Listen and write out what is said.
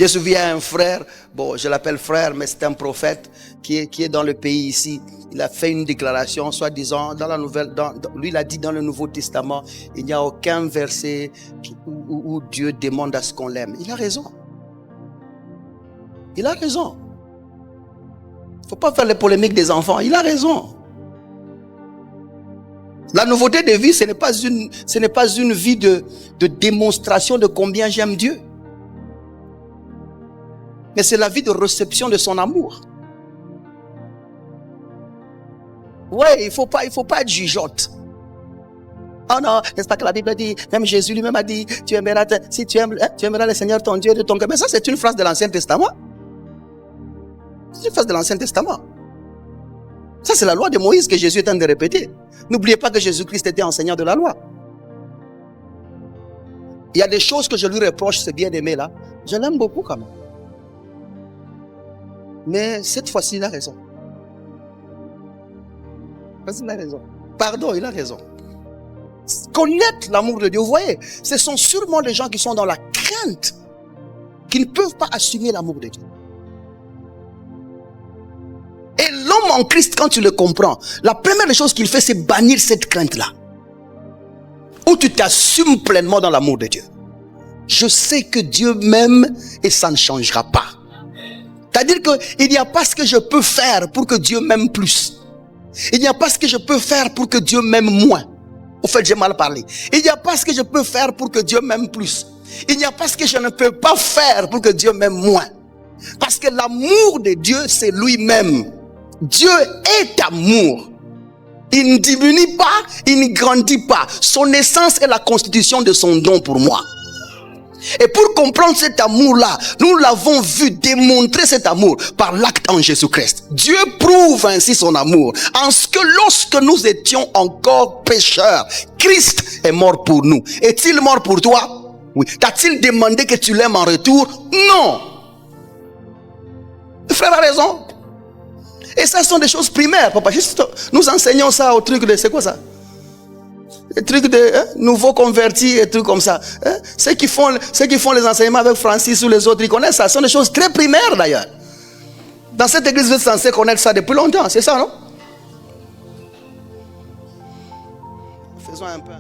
Je me souviens un frère, bon, je l'appelle frère, mais c'est un prophète qui est dans le pays ici. Il a fait une déclaration, soi-disant, dans la nouvelle, lui il a dit dans le Nouveau Testament, il n'y a aucun verset où Dieu demande à ce qu'on l'aime. Il a raison. Il a raison. Il ne faut pas faire les polémiques des enfants. Il a raison. La nouveauté de vie, ce n'est pas une vie de démonstration de combien j'aime Dieu. Mais c'est la vie de réception de son amour. Ouais, il faut pas être jugeote. Oh non, n'est-ce pas que la Bible dit, même Jésus lui-même a dit, tu aimeras le Seigneur ton Dieu de ton cœur. Mais ça, c'est une phrase de l'Ancien Testament. C'est une phrase de l'Ancien Testament. Ça, c'est la loi de Moïse que Jésus est en train de répéter. N'oubliez pas que Jésus-Christ était enseignant de la loi. Il y a des choses que je lui reproche, ce bien-aimé là. Je l'aime beaucoup quand même. Mais cette fois-ci, il a raison. Il a raison. Pardon, il a raison. Connaître l'amour de Dieu, vous voyez, ce sont sûrement les gens qui sont dans la crainte, qui ne peuvent pas assumer l'amour de Dieu. Et l'homme en Christ, quand tu le comprends, la première des choses qu'il fait, c'est bannir cette crainte-là. Où tu t'assumes pleinement dans l'amour de Dieu. Je sais que Dieu m'aime et ça ne changera pas. C'est-à-dire qu'il n'y a pas ce que je peux faire pour que Dieu m'aime plus. Il n'y a pas ce que je peux faire pour que Dieu m'aime moins. Au fait, j'ai mal parlé. Il n'y a pas ce que je peux faire pour que Dieu m'aime plus. Il n'y a pas ce que je ne peux pas faire pour que Dieu m'aime moins. Parce que l'amour de Dieu, c'est lui-même. Dieu est amour. Il ne diminue pas, il ne grandit pas. Son essence est la constitution de son don pour moi. Et pour comprendre cet amour-là, nous l'avons vu démontrer cet amour par l'acte en Jésus-Christ. Dieu prouve ainsi son amour en ce que lorsque nous étions encore pécheurs, Christ est mort pour nous. Est-il mort pour toi? Oui. T'a-t-il demandé que tu l'aimes en retour? Non. Le frère a raison. Et ça sont des choses primaires, papa. Juste, nous enseignons ça au truc de, c'est quoi ça? Les trucs de nouveaux convertis et trucs comme ça. Ceux qui font les enseignements avec Francis ou les autres, ils connaissent ça. Ce sont des choses très primaires d'ailleurs. Dans cette église, vous êtes censé connaître ça depuis longtemps, c'est ça, non? Faisons un peu.